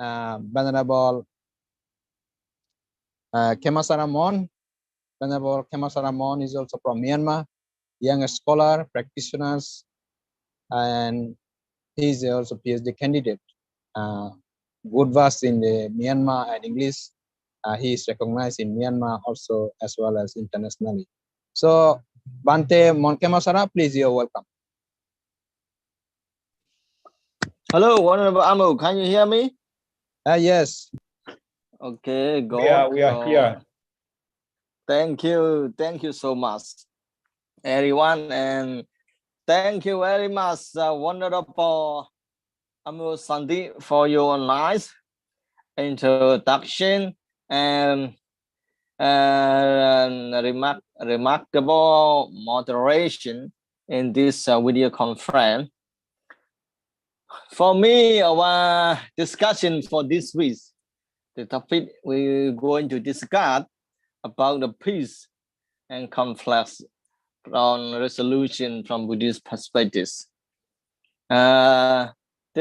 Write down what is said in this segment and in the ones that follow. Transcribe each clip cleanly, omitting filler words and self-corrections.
Venerable Khemasaramon. Venerable Khemasaramon is also from Myanmar, young scholar, practitioners, and he is also PhD candidate. Good verse in the Myanmar and English. He is recognized in Myanmar also as well as internationally. So, Bante Monkemasara, please, you're welcome. Hello, Honorable Amo, can you hear me? Yes. Okay, good. Yeah, we are here. Thank you so much, everyone, and thank you very much, wonderful Amo Sandy, for your nice introduction and remarkable moderation in this video conference. For me, our discussion for this week, the topic we're going to discuss about the peace and conflicts from resolution from Buddhist perspectives. The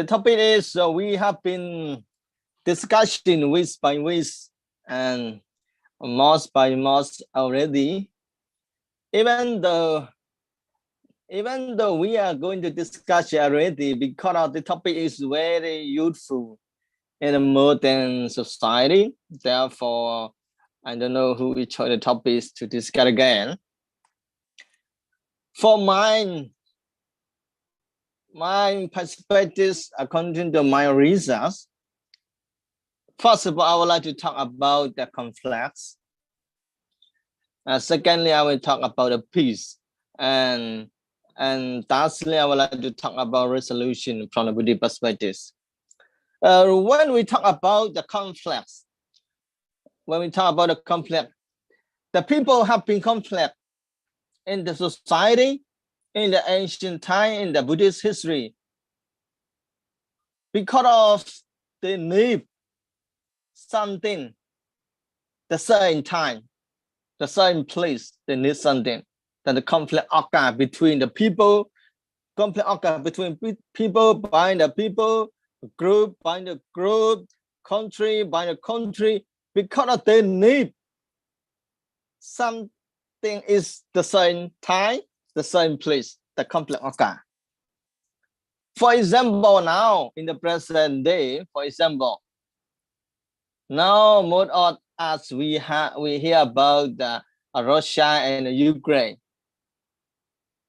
topic is we have been discussing week by week and month by month already. Even though we are going to discuss already, because the topic is very useful in a modern society. Therefore, I don't know who will choose the topics to discuss again. For my perspectives, according to my research, first of all, I would like to talk about the conflicts. Secondly, I will talk about the peace, and lastly, I would like to talk about resolution from the Buddhist perspectives. When we talk about the conflicts, the people have been conflict in the society, in the ancient time, in the Buddhist history, because of they need something, the same time, the same place, they need something. Then the conflict occur between the people, conflict occur between people by the people, group by the group, country by the country, because they need something is the same time, the same place, the conflict occur. For example, now in the present day, for example, now most of us we hear about Russia and Ukraine.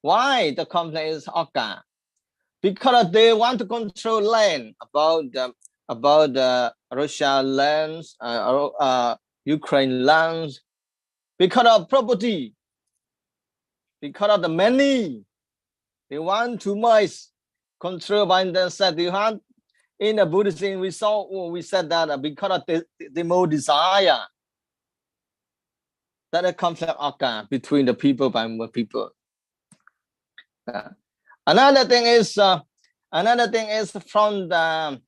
Why the conflict is occur? Because they want to control land about Russia lands, Ukraine lands, because of property, because of the money. They want too much control by themselves. In the Buddhism, we said that because of the more desire, that a conflict occur between the people by more people. Another thing is from the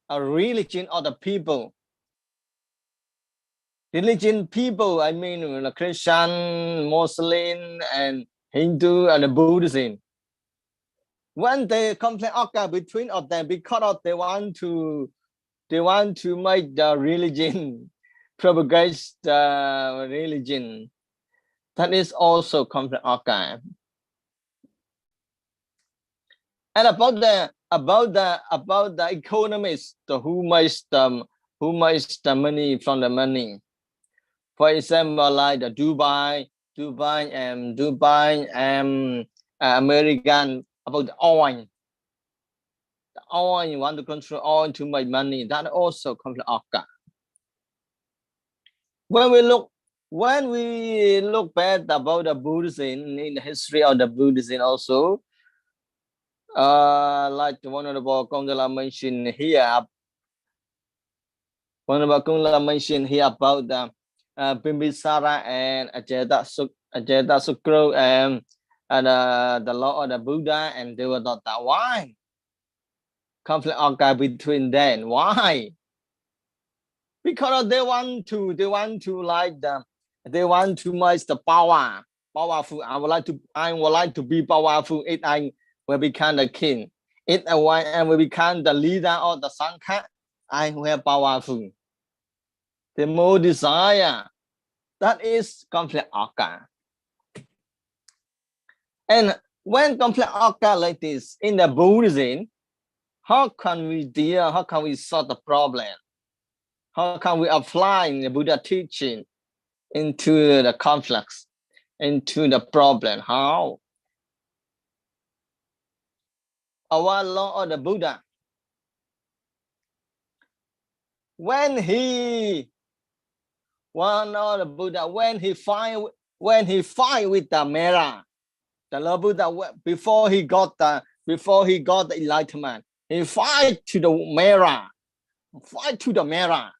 religion of the people. Religion people, I mean the Christian, Muslim, and Hindu, and the Buddhism. When the conflict occur between of them, because they want to make the religion propagate the religion, that is also conflict occur. And about the economists, who makes the money from the money. For example, like the Dubai and American, about the oil. The oil, you want to control oil to make money. That also conflict occur. When we look back about the Buddhism in the history of the Buddhism also, like the Honorable Kongala mentioned here. Honorable Kongala mentioned here about the Bimbisara and Ajeta Sukro and the law of the Buddha, and they were not that. Why? Conflict occur between them. Why? Because they want to make the powerful. I would like to be powerful if I will become the king. If I will become the leader of the Sangha, I who have powerful. The more desire, that is conflict occur. And when conflict occur like this in the Buddhism, how can we deal? How can we solve the problem? How can we apply the Buddha teaching into the conflicts, into the problem? How? Our Lord of the Buddha, when he fight with the Mera, the Lord Buddha, before he got the enlightenment, he fight to the Mera.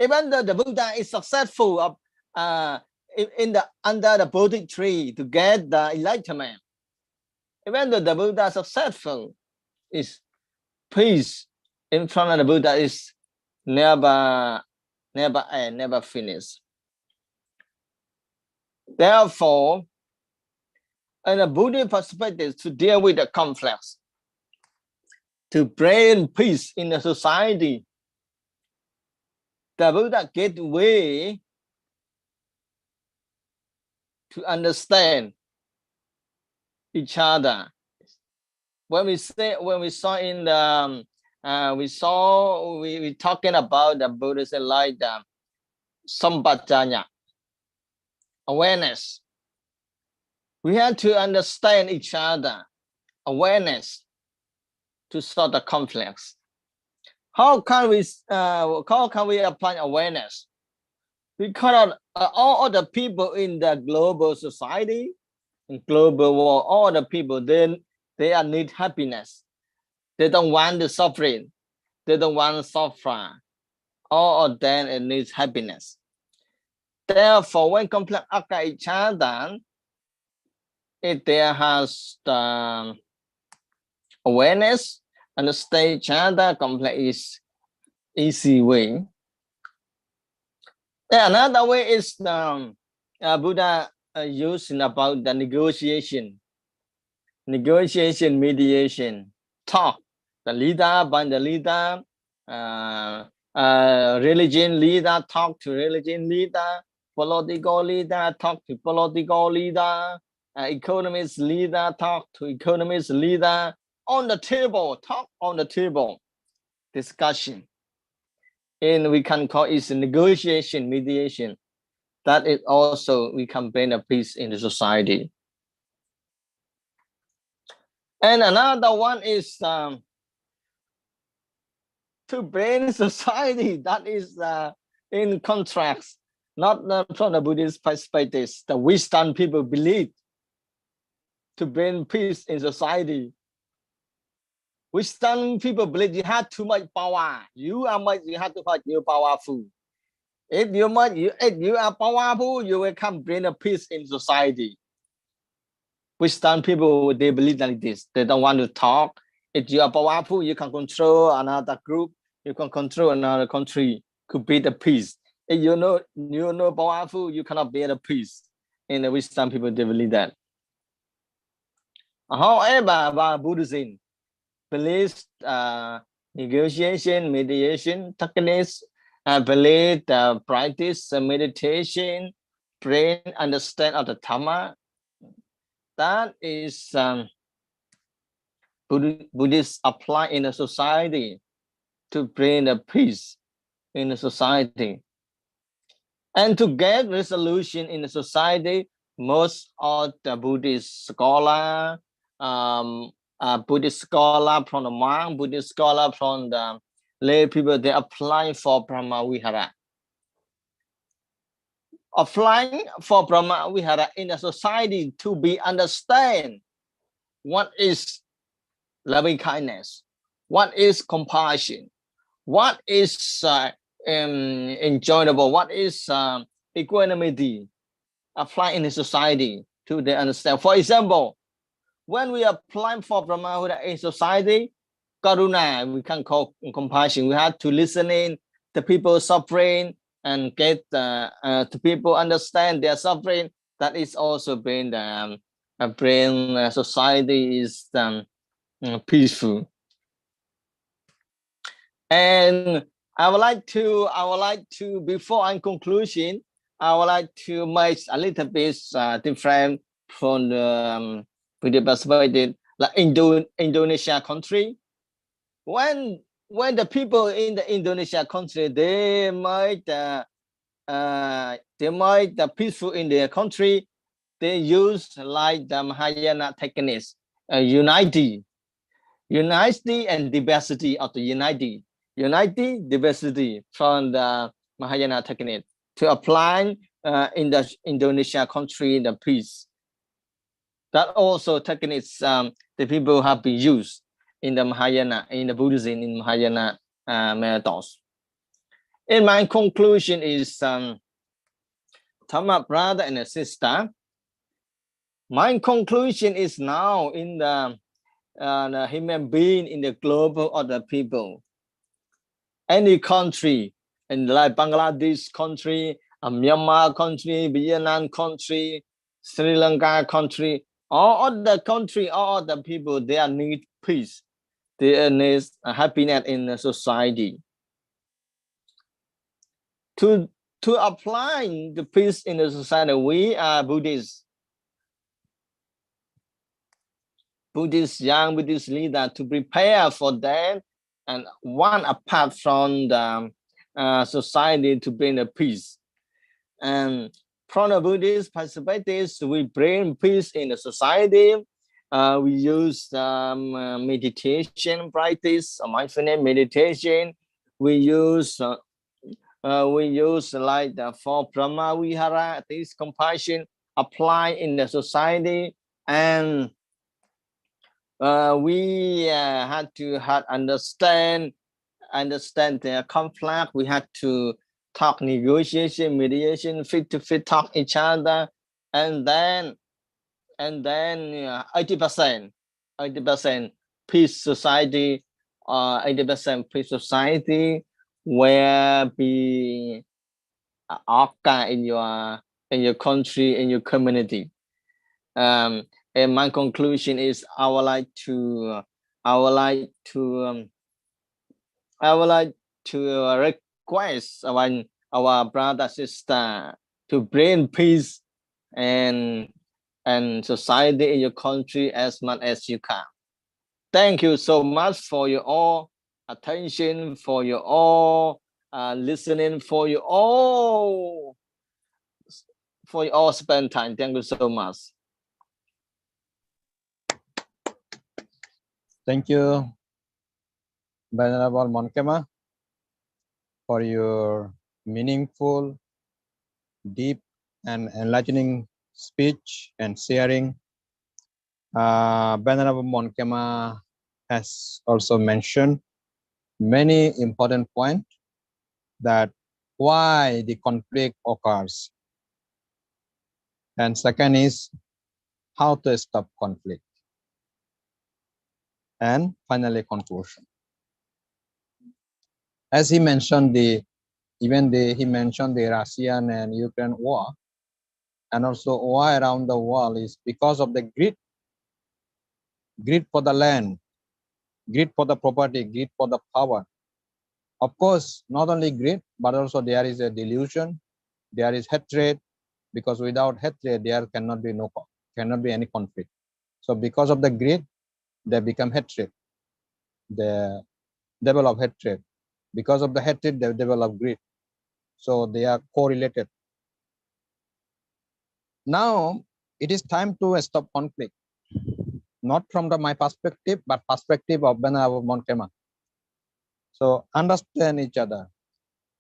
Even though the Buddha is successful under the Bodhi tree to get the enlightenment, even though the Buddha is successful, is peace in front of the Buddha is never end, never finish. Therefore, in a Buddhist perspective, to deal with the conflicts, to bring peace in the society, the Buddha gave way to understand each other. When we saw in the we talking about the Buddhism like the sampajanya, awareness. We have to understand each other, awareness, to solve the conflicts. How can we apply awareness? Because all the people in the global society, in global world, all the people, they are need happiness. They don't want the suffering. They don't want suffering. All of them it needs happiness. Therefore, when conflict occur each other, if there has the awareness, understand each other, conflict is easy way. Another way is Buddha using about the negotiation, mediation, talk. The leader by the leader, religion leader talk to religion leader, political leader talk to political leader, economist leader talk to economist leader. On the table, talk on the table, discussion. And we can call it negotiation, mediation. That is also, we can bring a peace in the society. And another one is to bring society that is in contrast, not from the Buddhist perspective, the wisdom people believe, to bring peace in society. Wisdom people believe you have too much power. You have to fight, you're powerful. If you are powerful, you will come bring a peace in society. Wisdom people, they believe like this. They don't want to talk. If you are powerful, you can control another group. You can control another country. Could be the peace. If you're not powerful, you cannot be the peace. In the wisdom people, they believe that. However, about Buddhism, believes negotiation, mediation, techniques, believe practice meditation, brain understand of the Dhamma. That is Buddhists apply in a society to bring the peace in the society. And to get resolution in the society, most of the Buddhist scholar, Buddhist scholar from the monk, Buddhist scholar from the lay people, they apply for Brahma Vihara. Applying for Brahma Vihara in a society to be understand what is loving kindness, what is compassion, what is enjoyable, what is equanimity, apply in the society to they understand. For example, when we apply for Brahma Vihara in society, Karuna, we can call compassion. We have to listen in the people suffering and get the people understand their suffering. That is also bring society is peaceful. And I would like to, before I conclusion, I would like to make a little bit different from the Buddhist perspective, like Indonesia country. When the people in the Indonesia country, they might peaceful in their country, they use like the Mahayana techniques, unity and diversity of the unity diversity from the Mahayana technique to apply in the Indonesia country in the peace. That also techniques the people have been used in the Mahayana, in the Buddhism, in Mahayana methods. And my conclusion is, Dhamma brother and sister, my conclusion is now in the human being in the global other people, any country, and like Bangladesh country, Myanmar country, Vietnam country, Sri Lanka country, all other country, all other people, they need peace, they need happiness in the society. To apply the peace in the society, we are Buddhists, young Buddhist leader, to prepare for them and one apart from the society to bring the peace. And from the Buddhist perspective, we bring peace in the society. We use meditation practice, mindfulness meditation. We use like the four Brahma Vihara, this compassion apply in the society, and we had to understand their conflict. We had to talk, negotiation, mediation, fit to fit, talk each other, and then 80% peace society, 80% peace society where be occur in your country, in your community. And my conclusion is, I would like to request our brother sister to bring peace and society in your country as much as you can. Thank you so much for your all attention, for your all listening, for your all spend time. Thank you so much. Thank you, Venerable Monkema, for your meaningful, deep, and enlightening speech and sharing. Venerable Monkema has also mentioned many important points that why the conflict occurs. And second is how to stop conflict. And finally, conclusion. As he mentioned, he mentioned the Russian and Ukraine war, and also war around the world is because of the greed for the land, greed for the property, greed for the power. Of course, not only greed, but also there is a delusion, there is hatred, because without hatred there cannot be any conflict. So because of the greed, they become hatred. They develop hatred. Because of the hatred, they develop greed. So they are correlated. Now it is time to stop conflict, not from my perspective, but perspective of Venerable Monkema. So understand each other.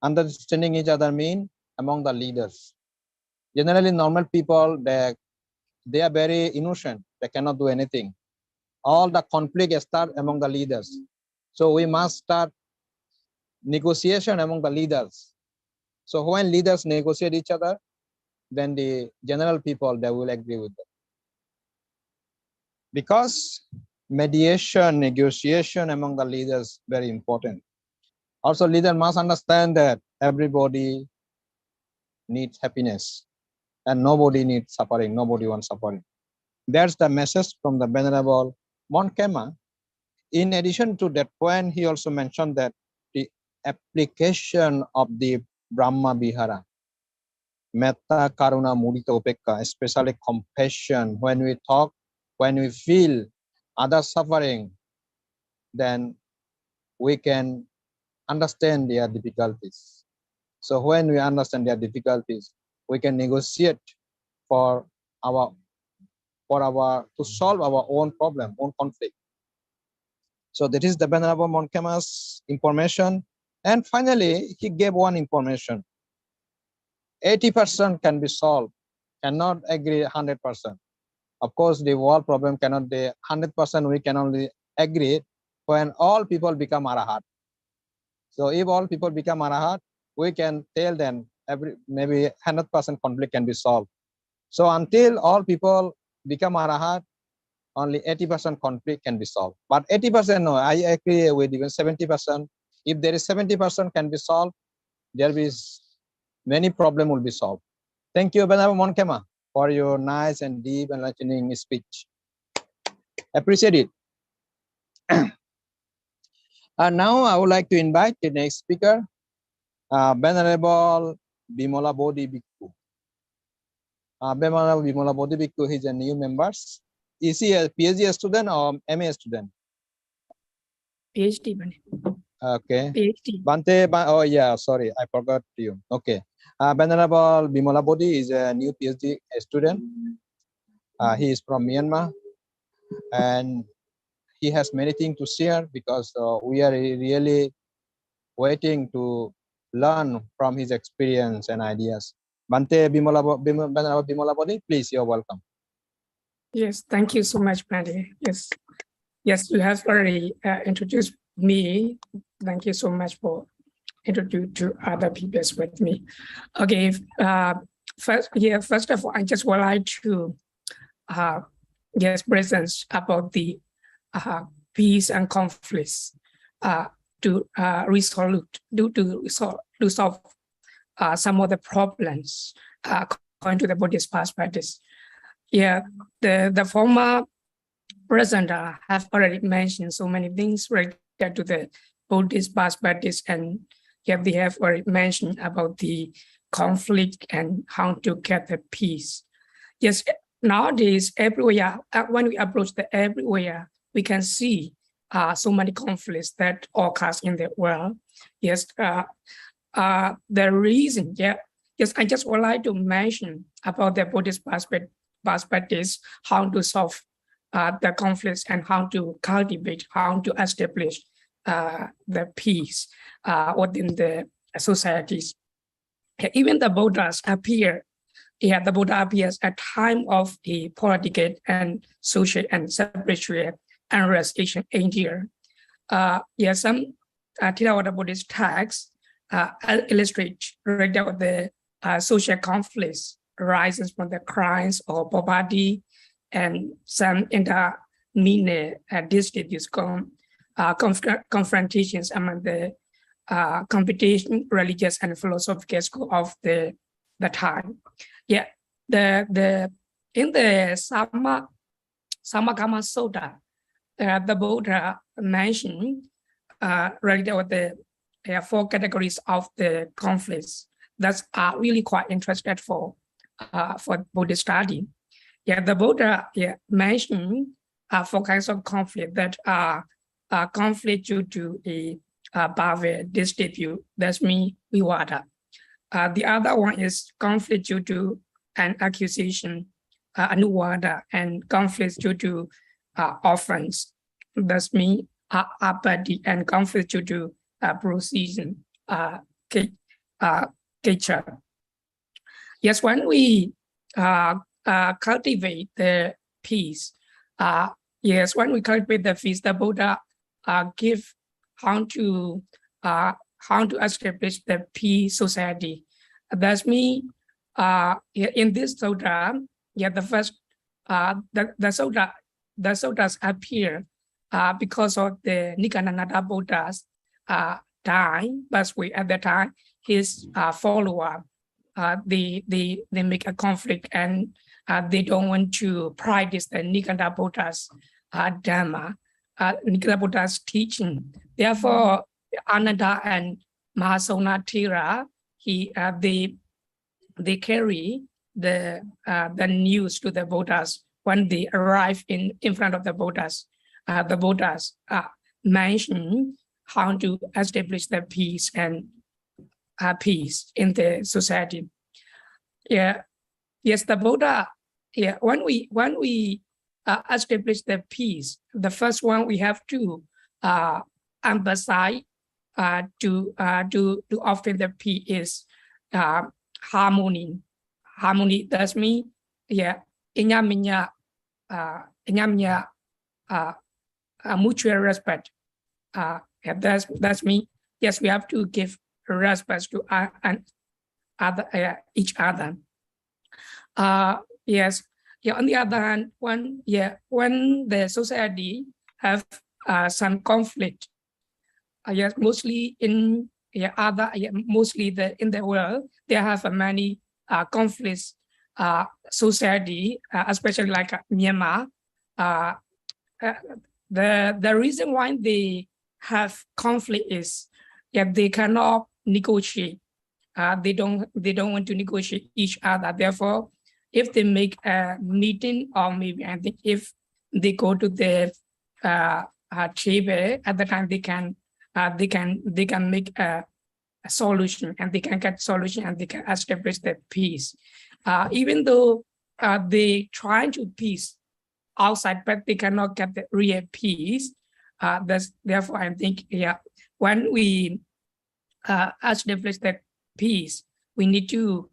Understanding each other means among the leaders. Generally, normal people, they are very innocent. They cannot do anything. All the conflict start among the leaders. So we must start negotiation among the leaders. So when leaders negotiate each other, then the general people, they will agree with them. Because mediation, negotiation among the leaders very important. Also, leader must understand that everybody needs happiness and nobody needs suffering. Nobody wants suffering. That's the message from the Venerable Monkema. In addition to that point, he also mentioned that application of the Brahma Vihara, Metta, Karuna, Mudita, Upekka, especially compassion. When we talk, when we feel others suffering, then we can understand their difficulties. So when we understand their difficulties, we can negotiate to solve our own problem, own conflict. So that is the Venerable Monkema's information. And finally, he gave one information. 80% can be solved, cannot agree 100%. Of course, the world problem cannot be 100%. We can only agree when all people become Arahat. So if all people become Arahat, we can tell them maybe 100% conflict can be solved. So until all people become Arahat, only 80% conflict can be solved. But 80%, no, I agree with even 70%. If there is 70% can be solved, there is many problems will be solved. Thank you, Venerable Monkema, for your nice and deep and enlightening speech. Appreciate it. And now I would like to invite the next speaker, Venerable Bimola Bodhi Bhikkhu. Venerable Bimola Bodhi Bhikkhu, he's a new member. Is he a PhD student or MA student? PhD. Okay. PhD. Bante, oh yeah, sorry, I forgot you. Okay. Venerable Bimola Bodhi is a new PhD student. He is from Myanmar, and he has many things to share because we are really waiting to learn from his experience and ideas. Bante Venerable Bimola Bodhi, please, you're welcome. Yes, thank you so much, Bante. Yes, you have already introduced me. Thank you so much for introducing to other people with me. Okay, first of all, I just would like to present about the peace and conflicts to solve some of the problems according to the Buddhist perspective. Yeah, the former president have already mentioned so many things related to the Buddhist perspective, and they have already mentioned about the conflict and how to get the peace. Yes, nowadays everywhere, when we approach the everywhere, we can see so many conflicts that occur in the world. Yes, the reason, yes, I just would like to mention about the Buddhist perspectives, how to solve the conflicts and how to cultivate, how to establish the peace within the societies. Even the Buddhas appear, the Buddha appears at time of the political and social and spiritual unrest in India. Some Theravada Buddhist texts illustrate the social conflicts arises from the crimes or poverty and some intermediate disputes, confrontations among the competition, religious and philosophical school of the time. Yeah, in the Samakama Sutta, the Buddha mentioned related with the four categories of the conflicts that are really quite interested for Buddhist study. Yeah, the Buddha mentioned four kinds of conflict that are conflict due to a bhava dispute. That's mean vivada. The other one is conflict due to an accusation, anuwada, and conflict due to offense. That's mean apathy, and conflict due to proceeding, kecha. Yes, when we cultivate the peace, when we cultivate the peace, the Buddha give how to establish the peace society. That's mean in this sutta, the first the suttas appear because of the Nikananda Buddha's time, but at the time his follower they make a conflict and they don't want to practice the Nikanda Buddha's Dhamma, Nikanda Buddha's teaching. Therefore, Ananda and Mahasona Thera, they carry the news to the Buddhas. When they arrive in front of the Buddhas mention how to establish the peace and peace in the society. Yeah, yes, the Buddha. Yeah, when we establish the peace, the first one we have to emphasize to offer the peace is harmony. Harmony, that's me. Yeah, mutual respect. Yeah, that's me. Yes, we have to give respect to each other. Yes. Yeah. On the other hand, when the society have some conflict, yes, mostly in in the world they have many conflicts. Society, especially like Myanmar, the reason why they have conflict is they cannot negotiate. They don't want to negotiate each other. Therefore, if they make a meeting, or maybe I think if they go to the table at the time, they can make a solution, and they can get solution, and they can establish the peace. Even though they try to peace outside, but they cannot get the real peace. Therefore, I think when we establish the peace, we need to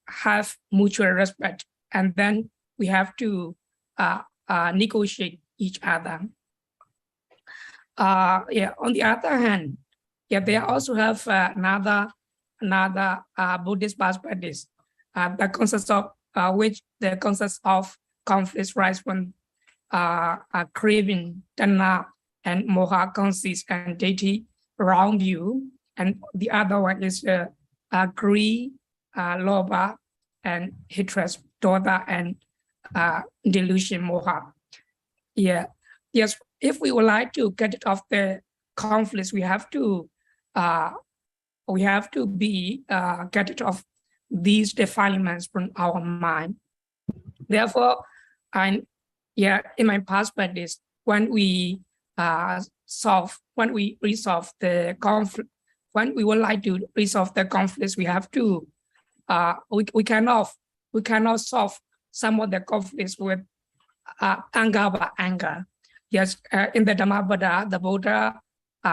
have mutual respect, and then we have to negotiate each other. On the other hand, they also have another Buddhist perspective that consists of conflicts rise from craving, tanha, and moha consists and deity around you, and the other one is greed, lobha, and hatred, dodha, and delusion, moha. Yeah, yes. If we would like to get it off the conflicts, we have to be get it off these defilements from our mind. Therefore, in my perspective, when we resolve the conflict, when we would like to resolve the conflicts, we have to we cannot solve some of the conflicts with anger by anger. Yes, in the Dhammapada, the Buddha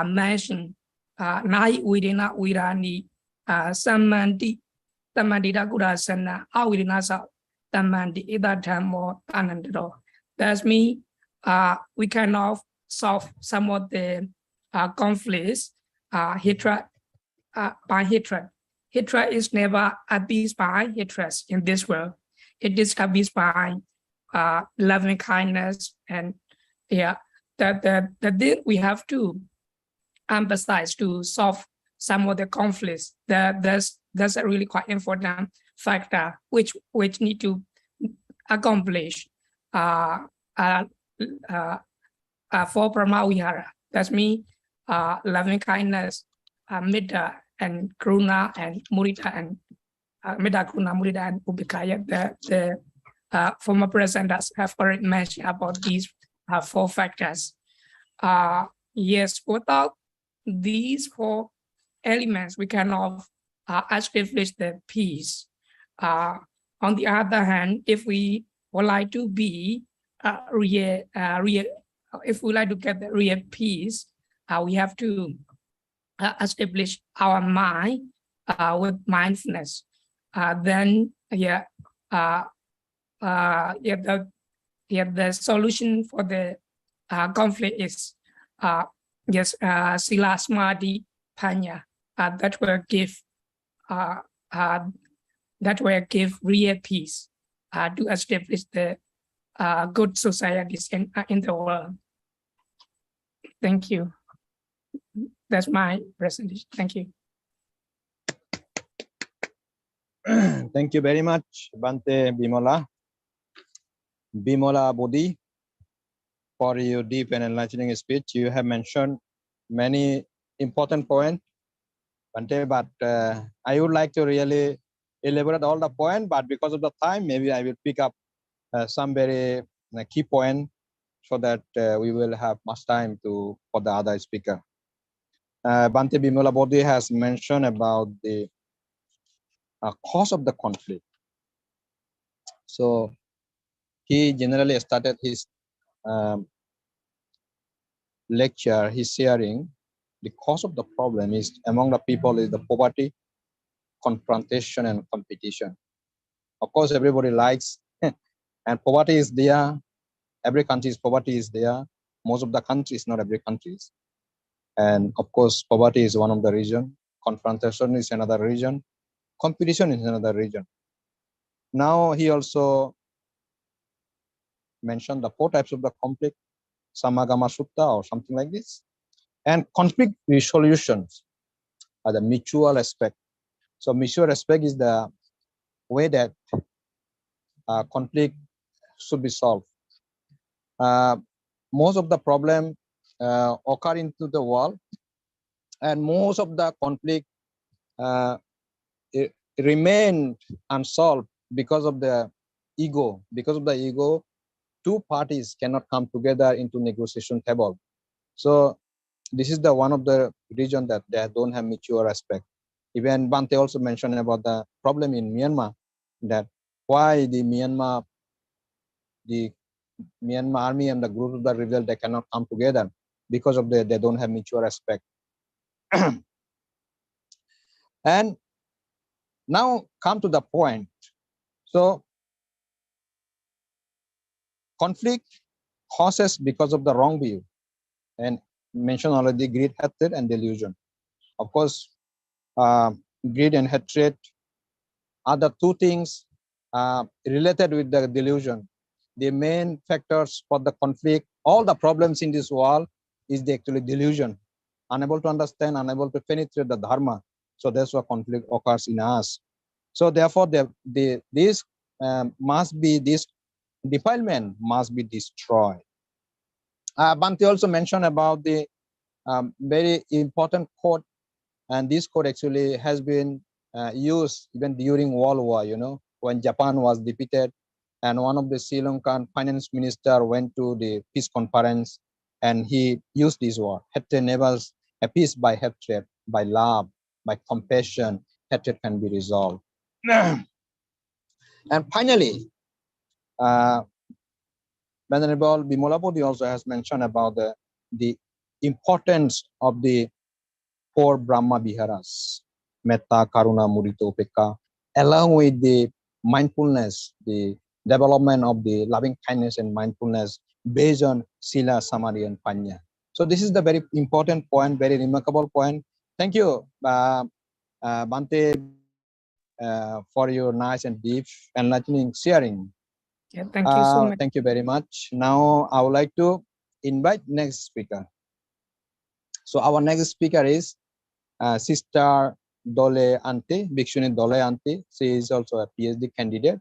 mentioned nai videna virani samanti tamandita gurasana avidinasa tamandi idatamo anandro. That's mean we cannot solve some of the conflicts hatred by hatred. Hatred is never appeased by hatred in this world. It is appeased by loving kindness, and that we have to emphasize to solve some of the conflicts. That's a really quite important factor which need to accomplish for Paramavihara. That's me, loving kindness, Metta and Karuna and Mudita, and Metta, Karuna, Mudita, and Ubhikaya. The former presidents have already mentioned about these 4 factors. Yes, without these 4 elements, we cannot establish the peace. On the other hand, if we would like to be if we like to get the real peace, we have to establish our mind with mindfulness. Then the solution for the conflict is sila, samadhi, panya. That will give real peace to establish the good societies in the world. Thank you. That's my presentation. Thank you. Thank you very much, Bante Bimola Bodhi, for your deep and enlightening speech. You have mentioned many important points Bante, but I would like to really elaborate all the point, but because of the time, maybe I will pick up some very key point so that we will have much time for the other speaker. Bante Bimala Bodhi has mentioned about the cause of the conflict. So he generally started his lecture, his sharing, the cause of the problem is among the people is the poverty, confrontation, and competition. Of course, everybody likes, and poverty is there. Every country's poverty is there. Most of the countries, not every countries. And of course, poverty is one of the region. Confrontation is another region. Competition is another region. Now he also mentioned the 4 types of the conflict, Samagama Sutta or something like this. And conflict resolutions are the mutual aspect. So mutual respect is the way that conflict should be solved. Most of the problem occur into the world, and most of the conflict remain unsolved because of the ego. Because of the ego, 2 parties cannot come together into negotiation table. So this is the one of the region that they don't have mutual respect. Even Bante also mentioned about the problem in Myanmar, that why the Myanmar army and the group of the rebel, they cannot come together because of they don't have mutual respect. And now come to the point. So conflict causes because of the wrong view, and mentioned already greed, hatred, and delusion. Of course, greed and hatred are the 2 things related with the delusion. The main factors for the conflict, all the problems in this world is the actually delusion, unable to understand, unable to penetrate the dharma. So that's why conflict occurs in us. So therefore, this defilement must be destroyed. Bhante also mentioned about the very important quote, and this quote actually has been used even during World War, when Japan was defeated, and one of the Sri Lankan finance minister went to the peace conference, and he used this word: hatred enables a peace by hatred, by love, by compassion, hatred can be resolved. And finally, Venerable Bimala Bodhi also has mentioned about the importance of the 4 Brahma Viharas, Metta, Karuna, Mudita, Upekka, along with the mindfulness, the development of the loving kindness and mindfulness based on Sila, Samadhi, and Panya. So this is the very important point, very remarkable point. Thank you, Bhante, for your nice and deep enlightening sharing. Yeah, thank you so much. Thank you very much. Now I would like to invite next speaker. So our next speaker is Sister Dole Ante, Bhikshuni Dole Ante. She is also a PhD candidate,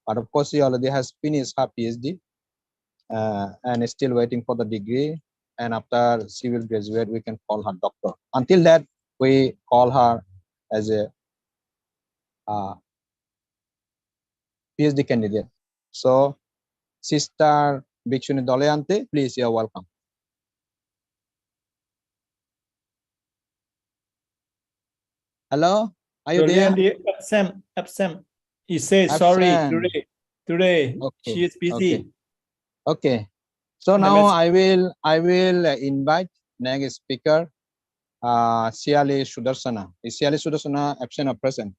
but of course she already has finished her PhD and is still waiting for the degree. And after she will graduate, we can call her doctor. Until that, we call her as a PhD candidate. So, Sister Bhikshuni Dole Ante, please, you're welcome. Hello, are you there? Absent. He says sorry today. Okay. She is busy. Okay. So now I will invite next speaker, Siali Sudarsana. Is Siali Sudarsana absent or present?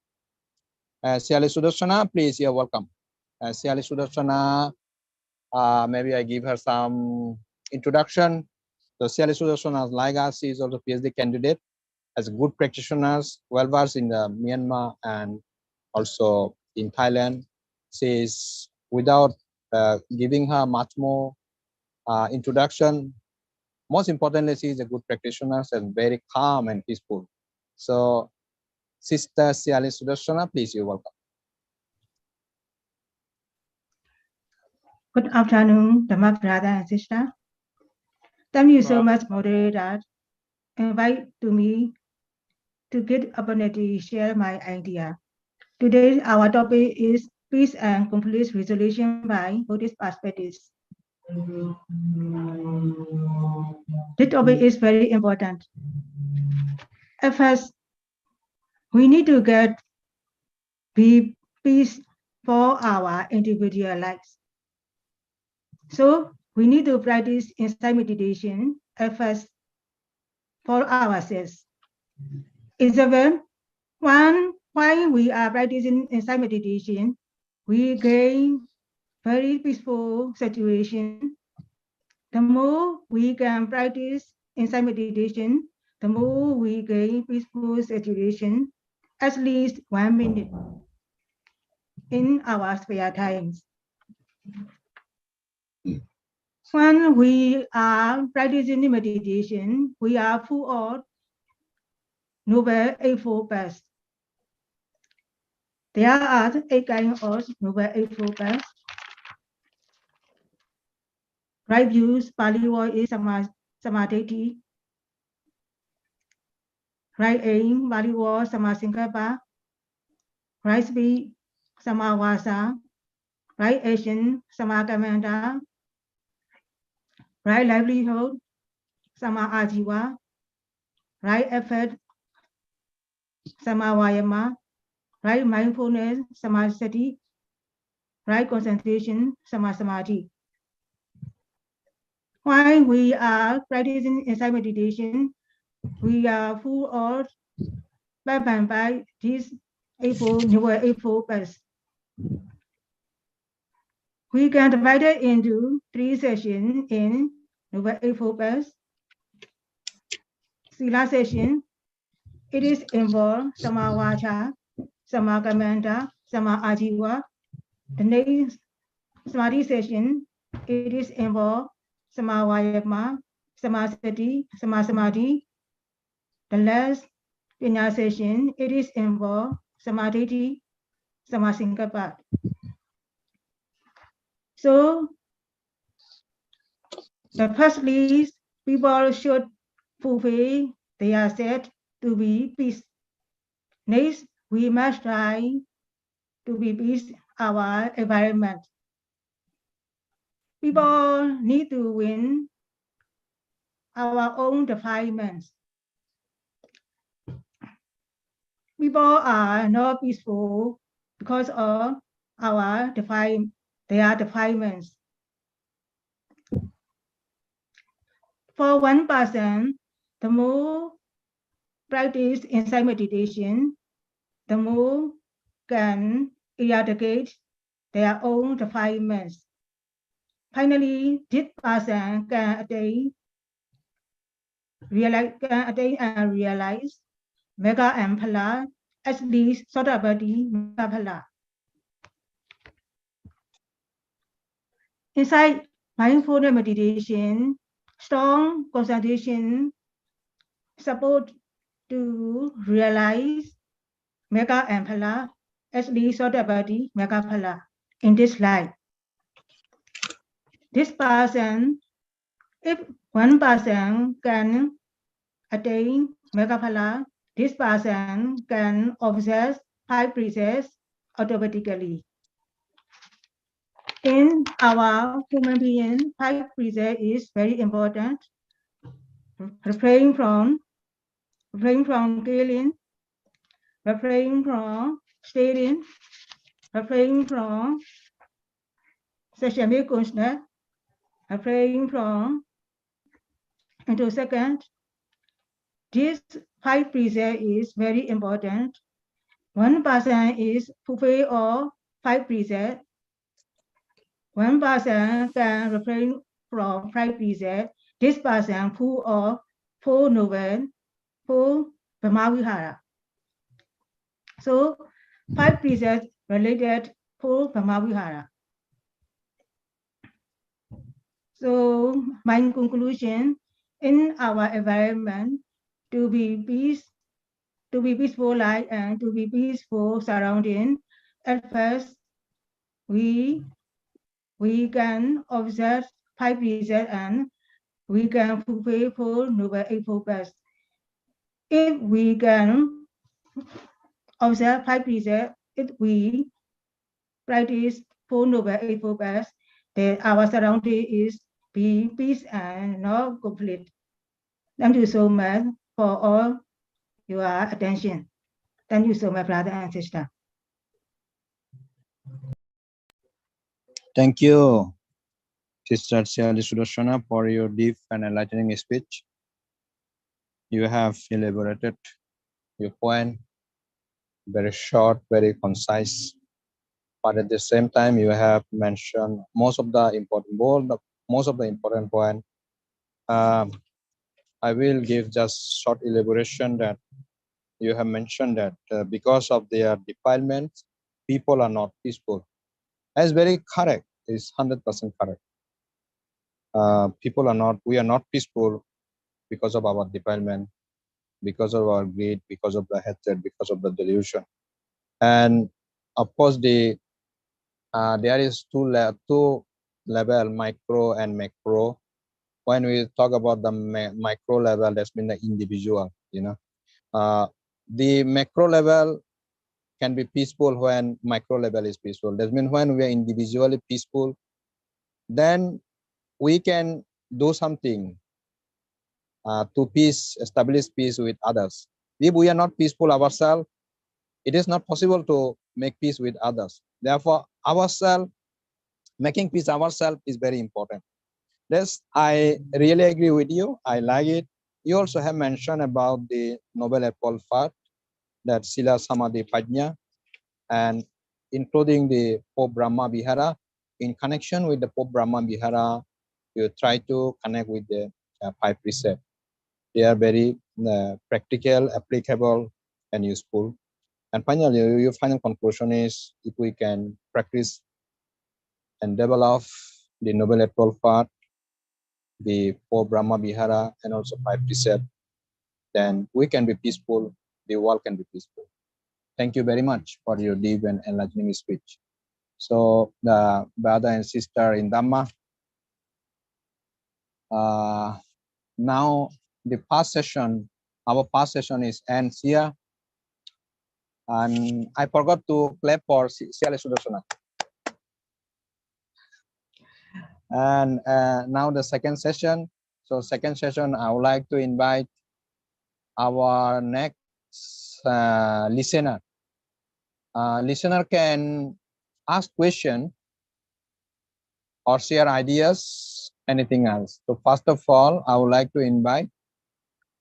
Siali Sudarsana, please, you're welcome. Siali Sudarsana, maybe I give her some introduction. So Siali Sudarsana, like us, she is also PhD candidate, as a good practitioner, well versed in Myanmar and also in Thailand. She is, without giving her much more introduction, most importantly, she is a good practitioner and very calm and peaceful. So, Sister Siali Sudarsana, please, you're welcome. Good afternoon, Dhamma brother and sister. Thank you so much, moderator. Invite to me to get opportunity to share my idea. Today, our topic is peace and conflict resolution by Buddhist perspectives. This topic is very important. At first, we need to get peace for our individual lives. So we need to practice insight meditation at first for ourselves. Example, while we are practicing insight meditation, we gain very peaceful situation. The more we can practice insight meditation, the more we gain peaceful situation, at least 1 minute in our spare times. When we are practicing meditation, we are full of Noble Eightfold Paths. There are 8 kinds of Noble Eightfold Paths. Right views, Pali word is Samadhi. Right aim, Pali word Samasankappa. Right speech, Samavasa. Right action, Samakamanta. Right livelihood, Samaajiva. Right effort, Samavayama. Right mindfulness, Samasati. Right concentration, Samasamadhi. While we are practicing insight meditation, we are full of by these Noble Eightfold Paths. We can divide it into 3 sessions in Noble Eightfold Paths. Sila session, it is involved Samavacha, Samakamanta, Samaajiva. The next Samadhi session, it is involved Samavayama, Samasati, Samasamadhi. The last Panya session, it is involved Samadhi, Samasankappa. So, the first list, people should fulfill their set to be peace. Next, we must try to be peace our environment. People need to win our own defilements. People are not peaceful because of their defilements. For one person, the more practice insight meditation, the more can eradicate their own defilements. Finally, this person can attain and realize Mega and Phala, at least Sotabadi Mega Phala. Inside mindfulness meditation, strong concentration support to realize Mega and Phala, at least Sotabadi Mega Phala in this life. This person, if one person can attain Mega Phala, this person can observe 5 precepts automatically. In our human being, 5 precepts is very important. Refrain from killing, refrain from stealing, refrain from sexual misconduct, refrain from intoxicant. This 5 precepts is very important. One person is fulfill all 5 precepts. One person can refrain from 5 precepts. This person full of 4 noble, 4 Brahmavihara. So 5 precepts related 4 Brahmavihara. So my conclusion, in our environment, to be peaceful life and to be peaceful surrounding, at first we can observe 5 precepts and we can fulfill 4 Noble Eightfold Paths. If we can observe 5 precepts, if we practice 4 noble eightfold paths, then our surrounding is be peace and no conflict. Thank you so much for all your attention. Thank you so much, brother and sister. Thank you, Sister Siali Sudarshana, for your deep and enlightening speech. You have elaborated your point, very short, very concise, but at the same time, you have mentioned most of the important point. I will give just short elaboration that you have mentioned that because of their defilements, people are not peaceful. That's very correct. It's 100% correct. We are not peaceful because of our defilement, because of our greed, because of the hatred, because of the delusion. And of course, there is two level, micro and macro. When we talk about the micro level, that's been the individual, the macro level can be peaceful when micro level is peaceful. That means when we are individually peaceful, then we can do something to establish peace with others. If we are not peaceful ourselves, it is not possible to make peace with others. Therefore, making peace ourselves is very important. This, I really agree with you. I like it. You also have mentioned about the Noble Apple Path, that Sila Samadhi Prajna, and including the Pope Brahma Vihara. In connection with the Pope Brahma Vihara, you try to connect with the 5 precepts. They are very practical, applicable, and useful. And finally, your final conclusion is, if we can practice and develop the Noble Apple Path, the Pope Brahma Vihara, and also 5 precepts, then we can be peaceful, the world can be peaceful. Thank you very much for your deep and enlightening speech. So the brother and sister in Dhamma, now the past session, our past session is ends here. And I forgot to clap for Siali Sudarshana. And now the second session. So second session, I would like to invite our next listener. Listener can ask question or share ideas, anything else. So first of all, I would like to invite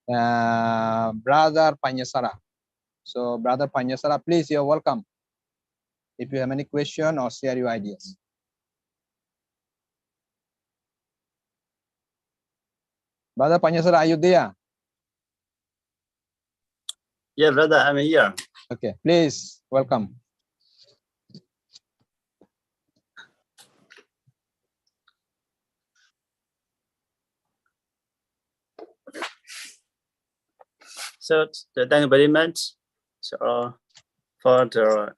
Brother Panyasara. So Brother Panyasara, please, you're welcome. If you have any question or share your ideas. Brother Panyasara, are you there? Yeah, brother, I'm here. Okay, please, welcome. So thank you very much for the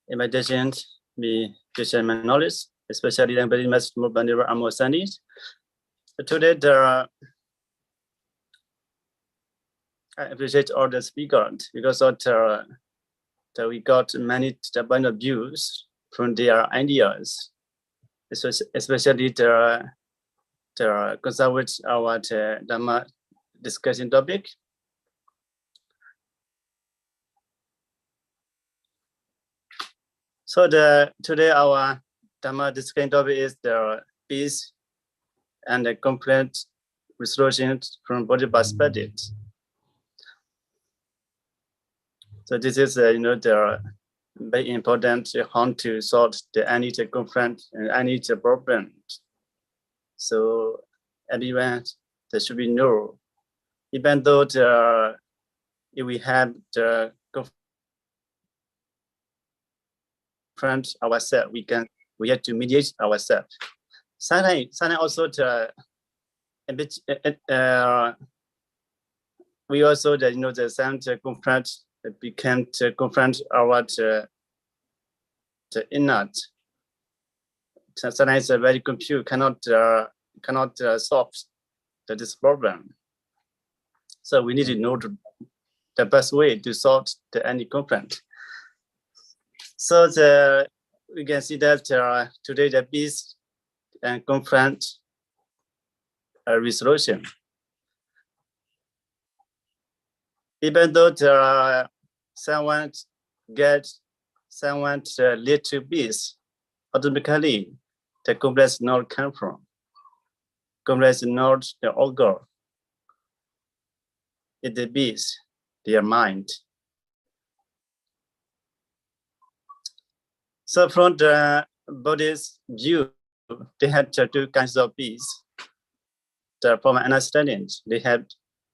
invitation me to share my knowledge, especially thank you very much more Banira Amosani. Today I appreciate all the speakers because of we got many point of views from their ideas, especially the concern with our Dhamma discussion topic. So today our Dhamma discussion topic is the peace and the conflict resolution from body perspective. So this is the very important how to solve any conflict and any problem. So everyone there should be know, even though if we have the confront ourselves, we have to mediate ourselves. Sometimes also we also the same confront became to confront our the inner. Sometimes very confused, cannot solve this problem. So we need to know the best way to solve any conflict. So we can see that today the peace and conflict resolution. Even though there are someone lead to peace, automatically the conflict is not come from. Conflict is not the augur. It is peace, their mind. So from the Buddhist view, they have two kinds of peace. From my understanding, they have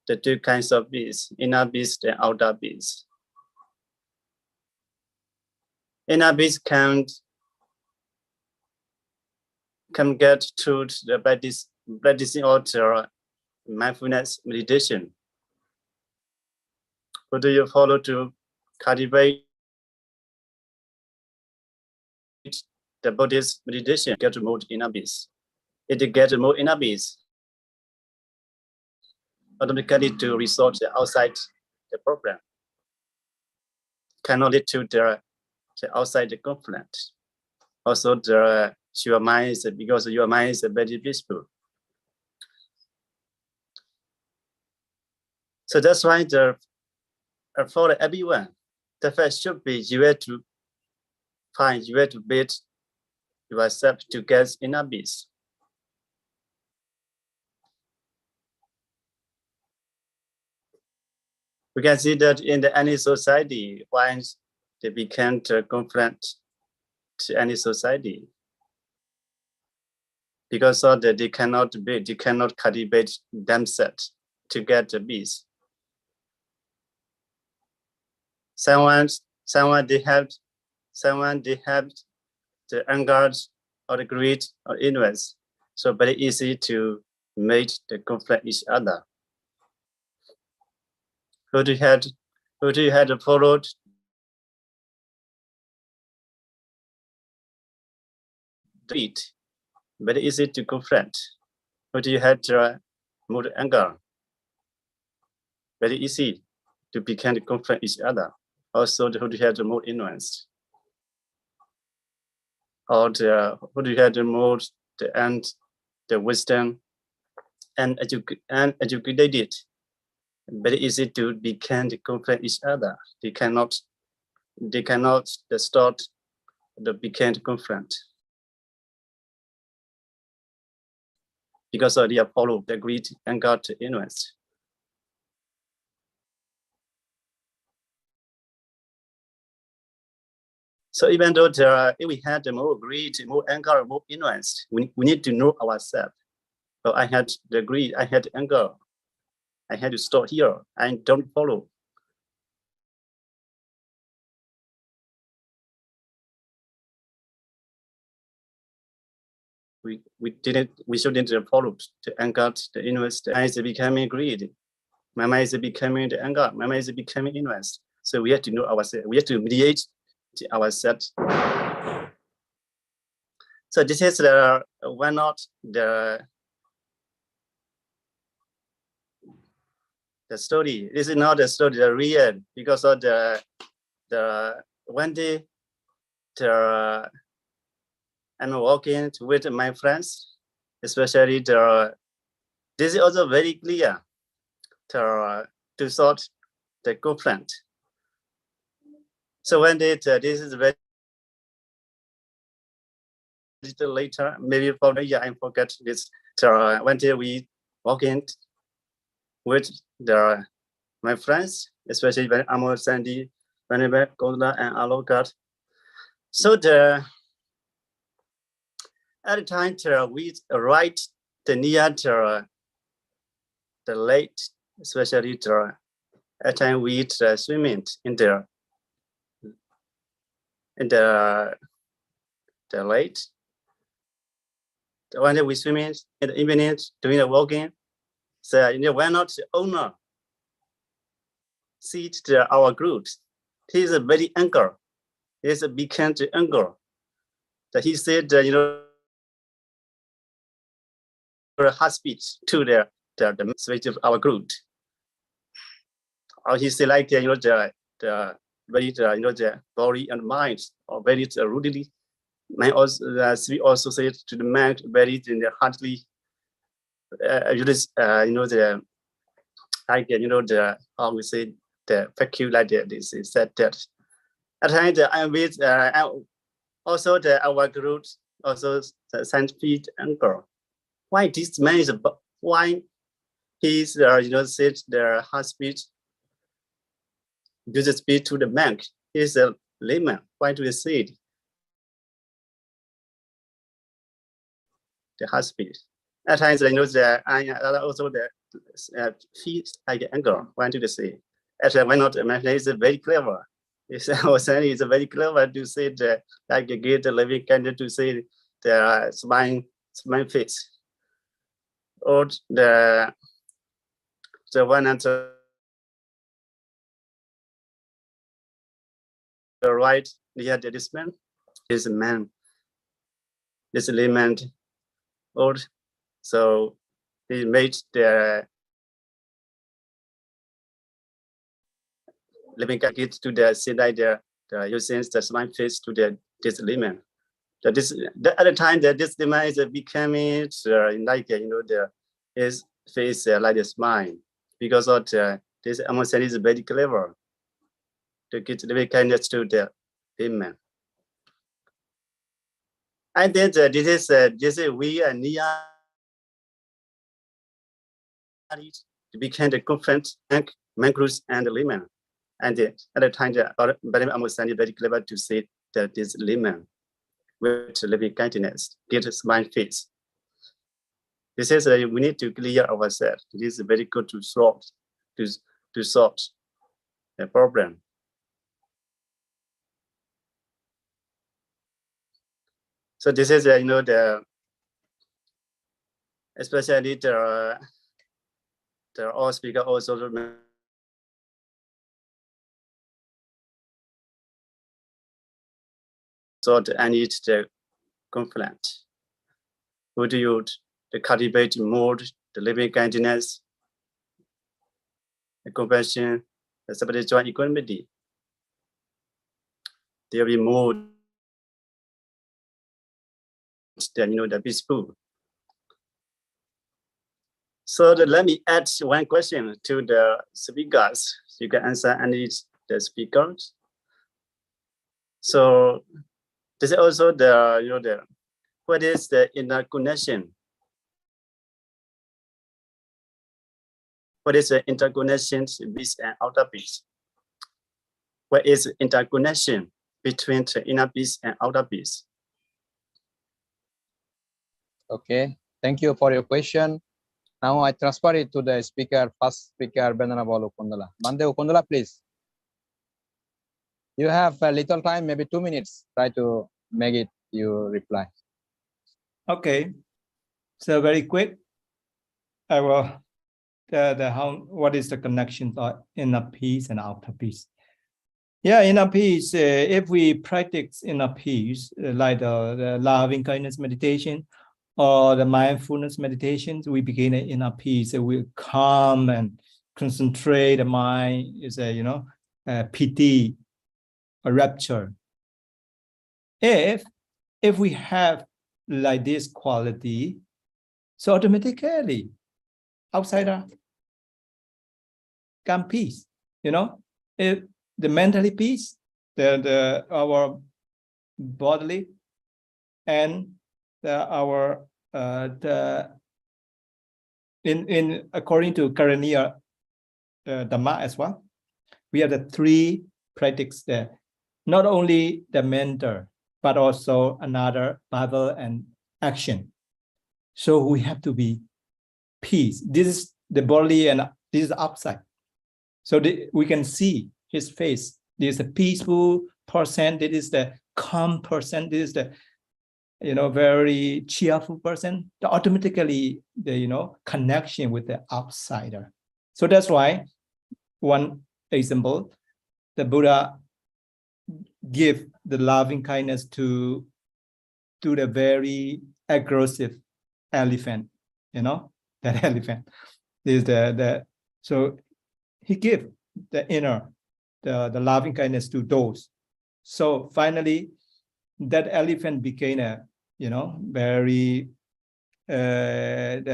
the two kinds of peace, inner peace and outer peace. Inner peace can get to the practicing of mindfulness meditation. What do you follow to cultivate the Buddhist meditation? Get more inner peace. It gets more inner peace, automatically to resolve the outside the problem. Cannot lead to the outside the conflict. Also, your mind is, because your mind is very peaceful. So that's why for everyone, the first should be you have to find, you have to build yourself to get inner peace. We can see that in any society, once they become to conflict to any society, because of that they cannot build, they cannot cultivate themselves to get the peace. Someone they have the anger or the greed or ignorance, so very easy to make the conflict each other. Who do you have followed greed? Very easy to confront. Who do you have more anger? Very easy to become to confront each other. Also, who do you have the more ignorance? Or who do you have the more the wisdom and educated? Very easy to become to confront each other. They cannot start the become to confront, because they are follow the greed, anger, ignorance. So even though if we had more greed, more anger, more ignorance, we need to know ourselves. So I had the greed, I had anger, I had to stop here and don't follow. We shouldn't follow the anger, the ignorance. The mind is becoming greedy. My mind is becoming the anger. My mind is becoming ignorance. So we have to know ourselves. We have to mediate ourselves. So this is why not the story. This is not the story, the real, because of the one day I'm walking with my friends, especially this is also very clear to sort the conflict. So one day this is very little later, maybe for the year I forget this. One day we walking with my friends, especially when Amor, Sandy, Vanessa, Gola, and Alokat. So at the time we right near the lake, especially at time we swimming in the lake. One day we swimming in the evening, doing the walking. So why not the owner see our group? He is a very angry. He is a become angry. So he said, a high speech to the message of our group. or he say like the very the body and mind, or very rudely. Man also we also say to the man very in the heartily. The like the how we say the vacuum like that. This is said that. At times I with also our group also the scientific angle. Why this man is why he's said the heart speech uses speech to the man. He's a layman. Why do you say it? The heart speech. At times that I also the feet like angle. Why do you say? Actually, why not? Man is very clever. It's very clever to say that like get the living candidate to say the smile face, or the one answer the right near this man is a man, is a layman, or so he made the living candidate to the say like the using the smile face to the this layman. That is the other time that this layman is becoming like the his face like a smile, because of this emotion is very clever to get the kindness to the layman. I think this is we and Nia became the conference mangroves and the layman. And at the time very emotion is very clever to say that this layman with living kindness get a smile face. This is we need to clear ourselves. It is very good to solve the problem. So this is the especially the all speaker also so I need the conflict. Would you the cultivate more the living kindness, the compassion, the spiritual equanimity? There will be more than the peaceful. So let me add one question to the speakers. You can answer any the speakers. So this is also the what is the inner connection? What is the interconnection with and outer peace? What is the interconnection between the inner peace and outer peace? Okay, thank you for your question. Now I transfer it to the speaker, first speaker, Venerable Ukundala. Bande Ukundala, please. You have a little time, maybe 2 minutes. Try to make it you reply. Okay, so very quick. I will what is the connection of inner peace and outer peace? Yeah, inner peace. If we practice inner peace, like the loving kindness meditation or the mindfulness meditations, we begin an inner peace. So we calm and concentrate the mind. Is piti, a rapture. If we have like this quality, so automatically outsider come peace. If the mentally peace, our bodily, and our in according to Karaniya Dhamma as well, we have the three practices there. Not only the mental, but also another Bible and action. So we have to be peace. This is the body and this is the outside. So we can see his face. This is a peaceful person. This is the calm person. This is the very cheerful person. Automatically the connection with the outsider. So that's why one example, the Buddha give the loving kindness to the very aggressive elephant. That elephant is so he give the inner, the loving kindness to those. So finally, that elephant became a, very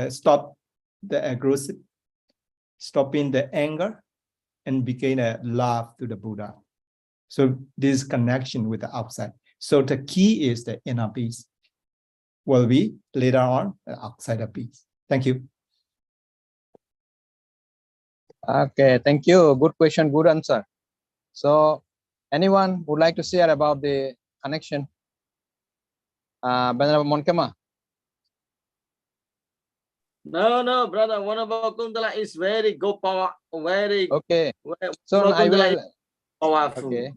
stop the aggressive, stopping the anger, and became a love to the Buddha. So this connection with the outside. So the key is the inner peace. Will be later on the outside of peace. Thank you. Okay, thank you. Good question, good answer. So, anyone would like to share about the connection? Venerable Monkema. No, brother. One about Kundala is very good power. Very Okay. So I will. Powerful. Okay.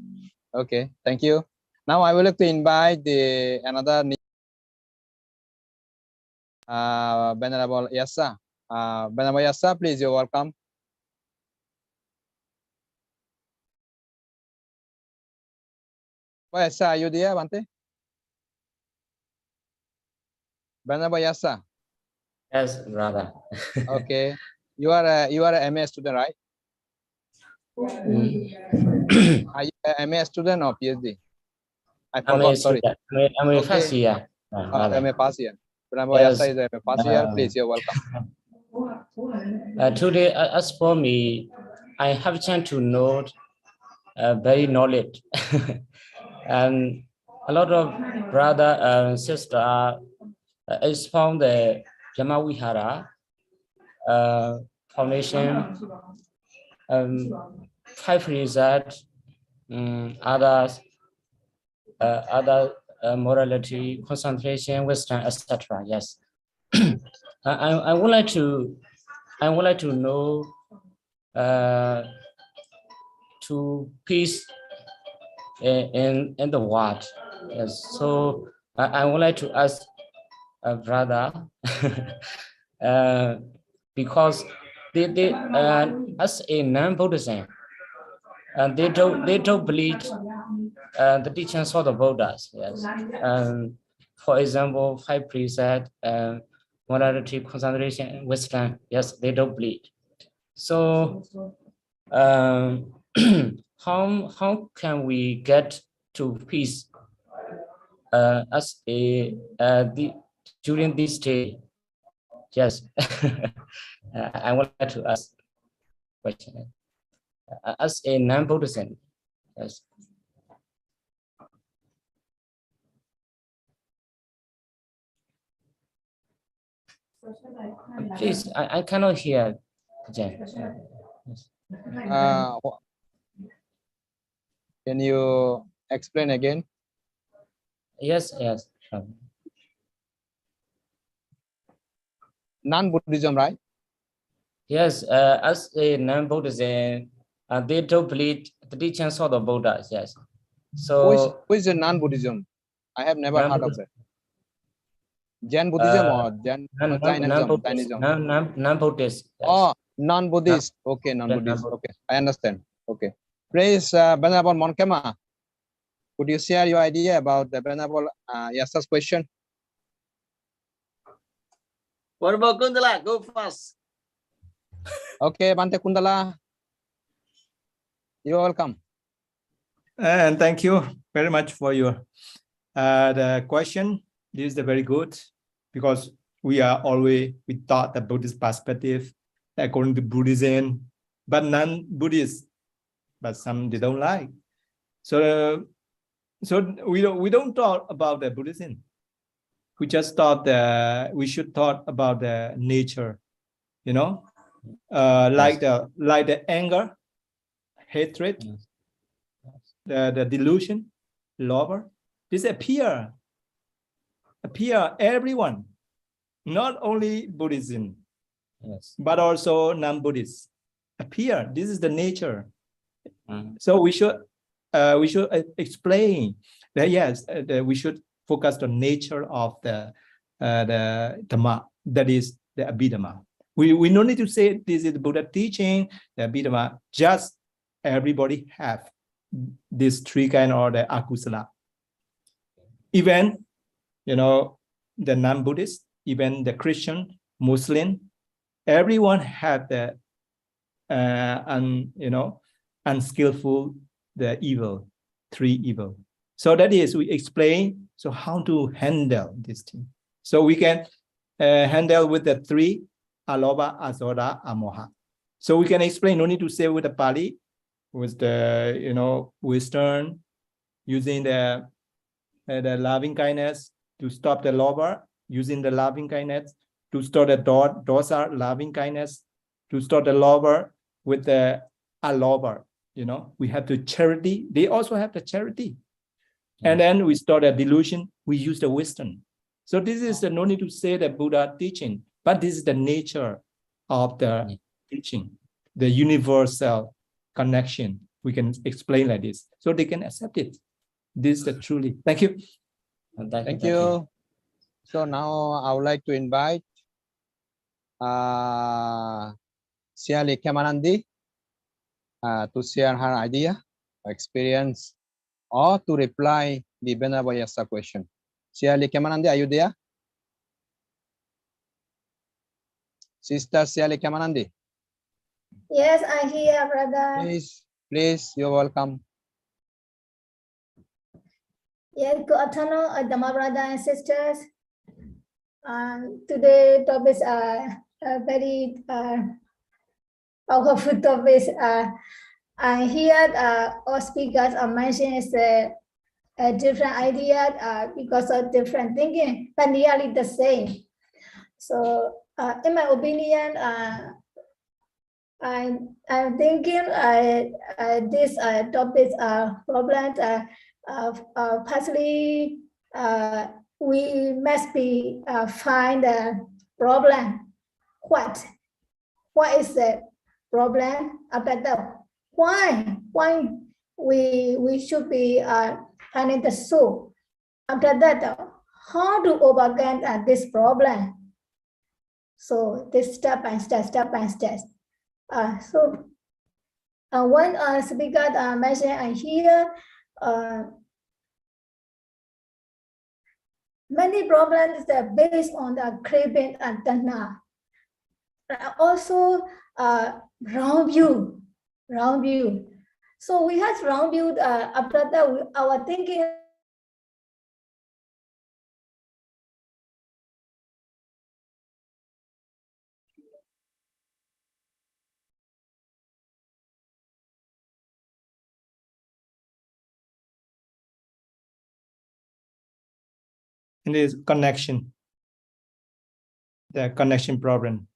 Okay. Thank you. Now I would like to invite the another Venerable Yasa. Venerable Yasa, please, you're welcome. Oh, Yasa, are you there, Bante? Venerable Yasa. Yes, brother. Okay. You are a MA student, right? Are you a MA student or PhD? I forgot, sorry. I'm a Okay. first year. MA pass year. Venerable Yes. Yasa is a MA pass year. Please, you're welcome. Today, as for me, I have chance to know very knowledge. And a lot of brother and sister is from the Jamawihara foundation. 5 result, others, other morality, concentration, wisdom, etc. Yes, I would like to know to peace in the world. Yes, so I would like to ask a brother because they as a non-Buddhism, and they don't believe the teachings of the Buddhas. Yes, for example, 5 precepts, morality, concentration, and wisdom. Yes, they don't believe. So how can we get to peace as a during this day? Yes, I would like to ask question as a non-Buddhism. Yes. Please, I cannot hear. Jen. Yes. Can you explain again? Yes. Non-Buddhism, right? Yes, as a non-Buddhism, they don't believe the teachings of the Buddhas. Yes. So who is a non-Buddhism? I have never heard of that. Jain Buddhism or Jainism? Non-Buddhist. Yes. Oh, non-Buddhist. Okay, non-Buddhist. Okay, I understand. Okay. Praise Venerable Monkema. Could you share your idea about the Venerable Yasa's question? What about Kundala? Go first. Okay, Bante Kundala. You're welcome. And thank you very much for your the question. This is very good because we thought the Buddhist perspective according to Buddhism, but non-Buddhist, but some they don't like. So we don't talk about the Buddhism. We just thought that we should talk about the nature, like the anger, hatred, the delusion, lover. This appear everyone, not only Buddhism, Yes. but also non-Buddhist appear. This is the nature. So we should explain that yes, that we should focus on nature of the Dhamma, that is the Abhidhamma. We don't need to say this is the Buddha teaching, the Abhidhamma. Just everybody have these 3 kind or the akusala. Even the non-Buddhist, even the Christian, Muslim, everyone had the unskillful, the evil, 3 evil. So that is, we explain, so how to handle this thing. So we can handle with the 3, alobha, asoda, amoha. So we can explain, no need to say with the Pali, with the, Western, using the loving kindness to stop the lobha, using the loving kindness to stop the dosa, loving kindness, to stop the lobha with the alobha. We have the charity. They also have the charity. And then we start a delusion. We use the wisdom. So this is the no need to say the Buddha teaching, but this is the nature of the teaching, the universal connection. We can explain like this, so they can accept it. This is the truly. Thank you. Thank you. So now I would like to invite Siali Kemanandi to share her idea, experience, or to reply the Venerable Yasa question. Siali Kemanandi, are you there? Sister Siali Kemanandi. Yes, I'm here, brother. Please, you're welcome. Yes, good afternoon, Dhamma brother and sisters. Today topics are very powerful topics. I hear all speakers are mentioning a different idea because of different thinking, but nearly the same. So, in my opinion, I'm thinking these topics are problems. Partially, we must be find a problem. What is the problem? After that, why we should be finding the soul. After that, how to overcome this problem. So this step by step. So one speaker mentioned here, many problems are based on the craving and tanha. Also, wrong view. So we have wrong view. After that, our thinking. And this connection, the connection problem.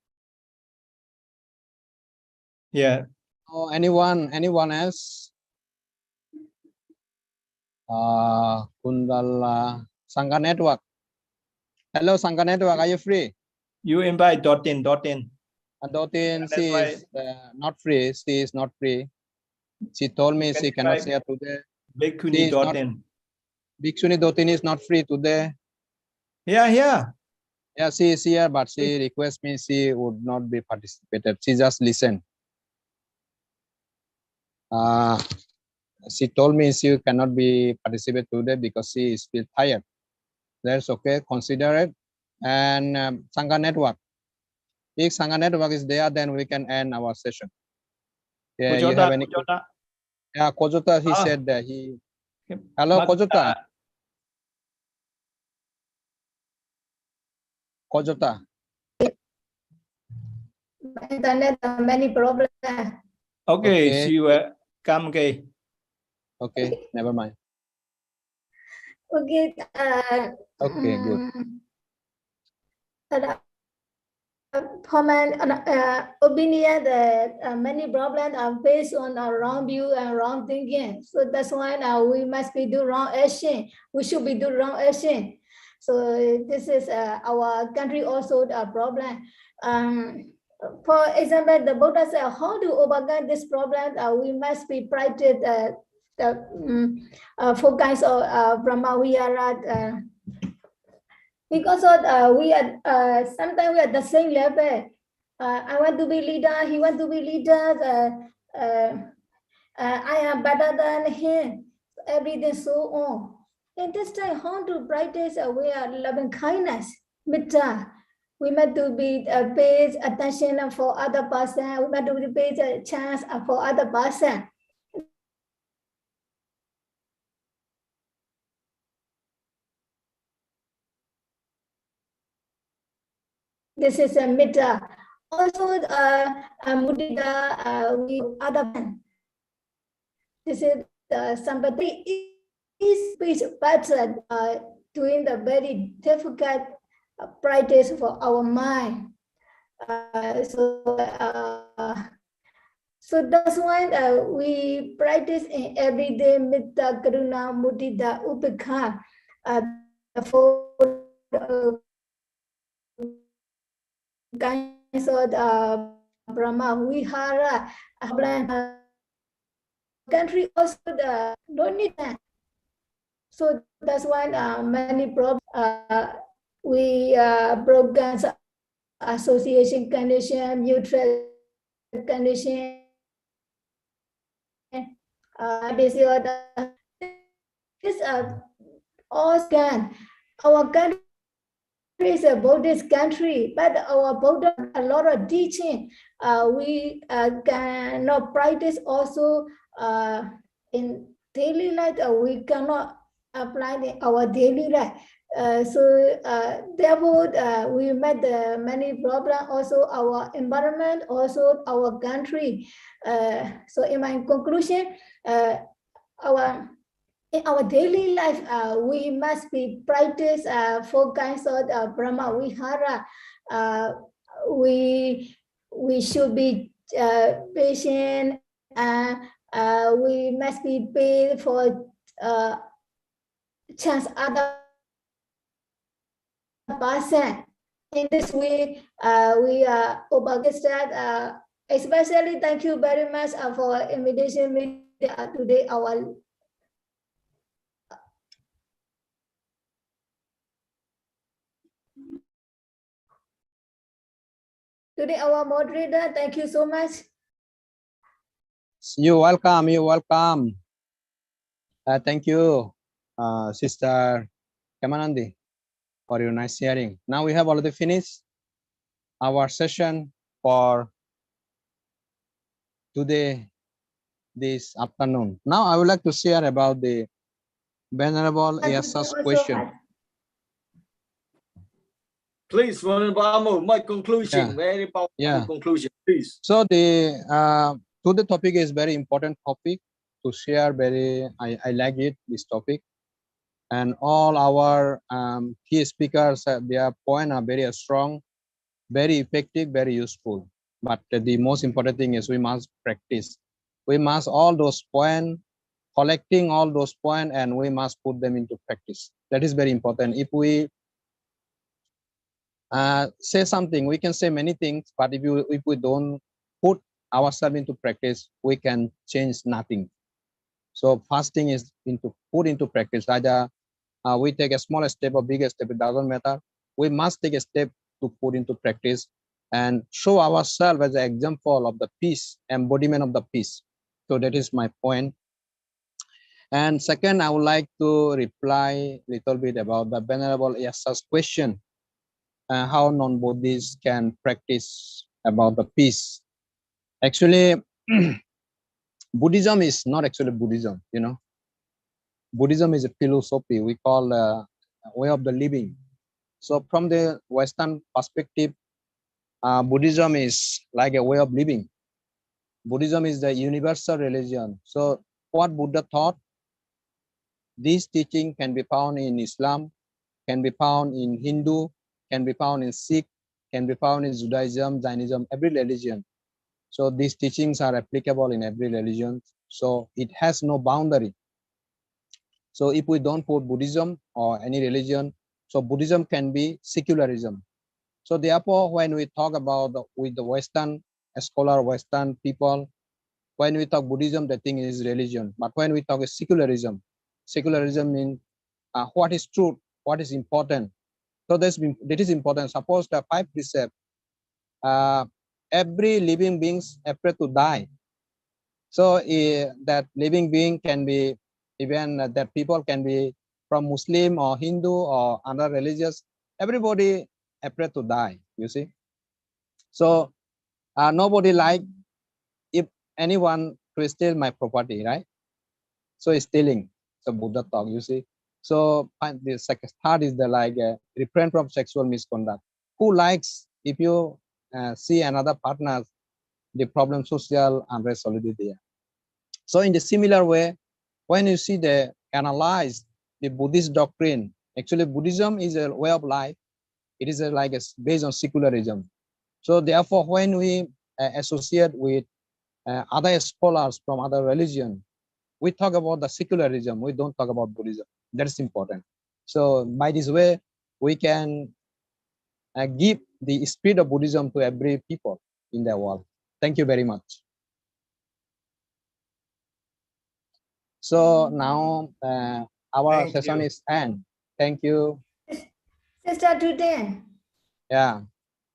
Yeah. Oh, anyone else? Kundala Sangha Network. Hello, Sangha Network. Are you free? You invite Dotin. Dotin, she is not free. She is not free. She told me she cannot share today. Bhikkhuni Dotin. Bhikshuni Dotin is not free today. Yeah. Yeah, she is here, but she requests me she would not be participated. She just listened. She told me she cannot be participate today because she is still tired. That's okay. Consider it. And Sangha Network. If Sangha Network is there, then we can end our session. Yeah, you have any? Kojota. Yeah, Kojota. He said that he. Hello, Kojota. Kojota. Internet many problems. Okay, she will come. Okay, never mind. Okay. Okay, good. For my opinion, that many problems are based on our wrong view and wrong thinking. So that's why now we must be do wrong action. We should be do wrong action. So this is our country also a problem. For example, the Buddha said, how to overcome this problem? We must be practice the 4 kinds of Brahma Vihara. Because we are sometimes we are the same level. I want to be leader. He want to be leader. I am better than him. Everything so on. In this time, how to practice we are loving kindness, metta. We meant to be pay attention for other person. We meant to be pay a chance for other person. This is a metta. Also, mudita, we other man. This is somebody is speech pattern doing the very difficult practice for our mind. So that's why we practice in everyday metta, karuna, mudita, upekha for kinds of Brahma Vihara country also don't need that. So that's why many problems we broken association condition, mutual condition. This all can. Our country is a Buddhist country, but our Buddha a lot of teaching. We cannot practice also in daily life. We cannot apply in our daily life. Therefore, we met many problems. Also, our environment, also our country. So, in my conclusion, in our daily life, we must be practice 4 kinds of Brahma Vihara. We should be patient. We must be paid for chance other person. In this way, we are obligated. Especially, thank you very much for invitation me today. Our moderator, thank you so much. You're welcome. You're welcome. Thank you, Sister Kamanandi, for your nice sharing. Now we have already finished our session for today, this afternoon. Now I would like to share about the Venerable Yasa's question. Please, Venerable Amo, my conclusion, very powerful conclusion, please. So the today topic is very important topic to share. I like it, this topic, and all our key speakers, their point are very strong, very effective, very useful. But the most important thing is we must practice. We must all those points, collecting all those points, and we must put them into practice. That is very important. If we say something, we can say many things, but if we don't put ourselves into practice, we can change nothing. So first thing is put into practice. Either we take a small step or bigger step, it doesn't matter. We must take a step to put into practice and show ourselves as an example of the peace, embodiment of the peace. So that is my point. And second, I would like to reply a little bit about the Venerable Yasa's question. How non-Buddhists can practice about the peace. Actually, Buddhism is not actually Buddhism, you know. Buddhism is a philosophy we call a way of the living. So from the Western perspective, Buddhism is like a way of living. Buddhism is the universal religion. So what Buddha taught, this teaching can be found in Islam, can be found in Hindu, can be found in Sikh, can be found in Judaism, Jainism, every religion. So these teachings are applicable in every religion. So it has no boundary. So if we don't put Buddhism or any religion, so Buddhism can be secularism. So therefore, when we talk about with the Western scholar, Western people, when we talk Buddhism, the thing is religion. But when we talk secularism, secularism means what is truth, what is important. So that is important. Suppose the 5 precepts, every living beings afraid to die. So that living being can be even that people can be from Muslim or Hindu or other religious. Everybody afraid to die. You see. So nobody like if anyone to steal my property, right? So it's stealing. So Buddha talk. You see. So the second third is the like refrain from sexual misconduct. Who likes if you see another partner, the problem social unrest already there. So in the similar way, when you see the analyze the Buddhist doctrine, actually Buddhism is a way of life. It is based on secularism. So therefore, when we associate with other scholars from other religion, we talk about the secularism. We don't talk about Buddhism. That's important. So by this way, we can give the spirit of Buddhism to every people in the world. Thank you very much. So now our Thank session you. is end. Thank you. Sister today. Yeah.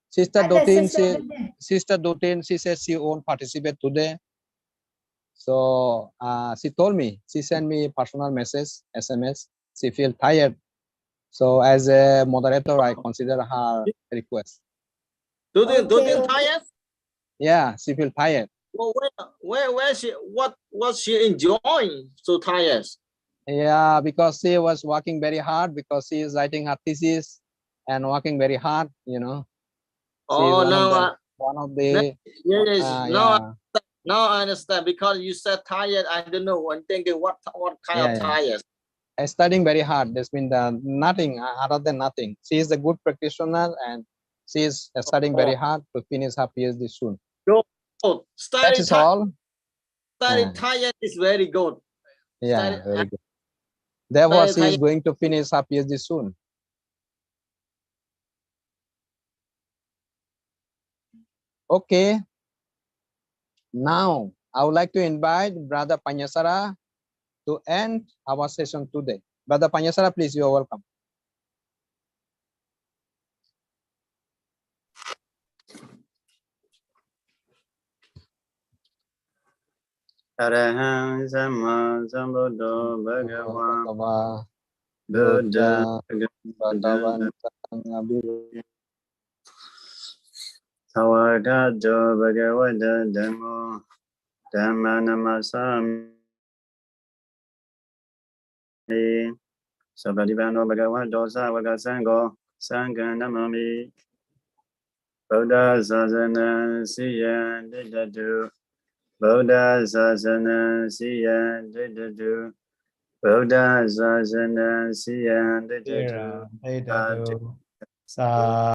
Sister Other Dotin, sister today. Sister Dotin, she says she won't participate today. So she told me, she sent me personal message, SMS. She feels tired. So as a moderator, I consider her request. Dotin Okay. tired? Yeah, she feels tired. Well, where she what she enjoying so tired? Yeah, because she was working very hard because she is writing her thesis and working very hard, you know. She is Oh, one of the yes. yeah. Now I understand because you said tired. I don't know. I'm thinking what kind Yeah, of tired. Studying very hard. There's been nothing other than nothing. She is a good practitioner and she is studying very hard to finish her PhD soon. Good. That Study is all. tired is very good. Yeah, very good. Therefore, she is going to finish her PhD soon. Okay. Now, I would like to invite Brother Panyasara to end our session today. Brother Panyasara, please, you are welcome. Arahang Sama Sambuddho Bhagavan Buddha Tawagato Bhagavata Dhammo Dhamma Namasami Sabadivano Bhagavato Savaga Sangho Sangha Namami Buddha Sasana Siya Didatu Buddha Sasana Siya Didatu Buddha Sasana Siya Didatu Sa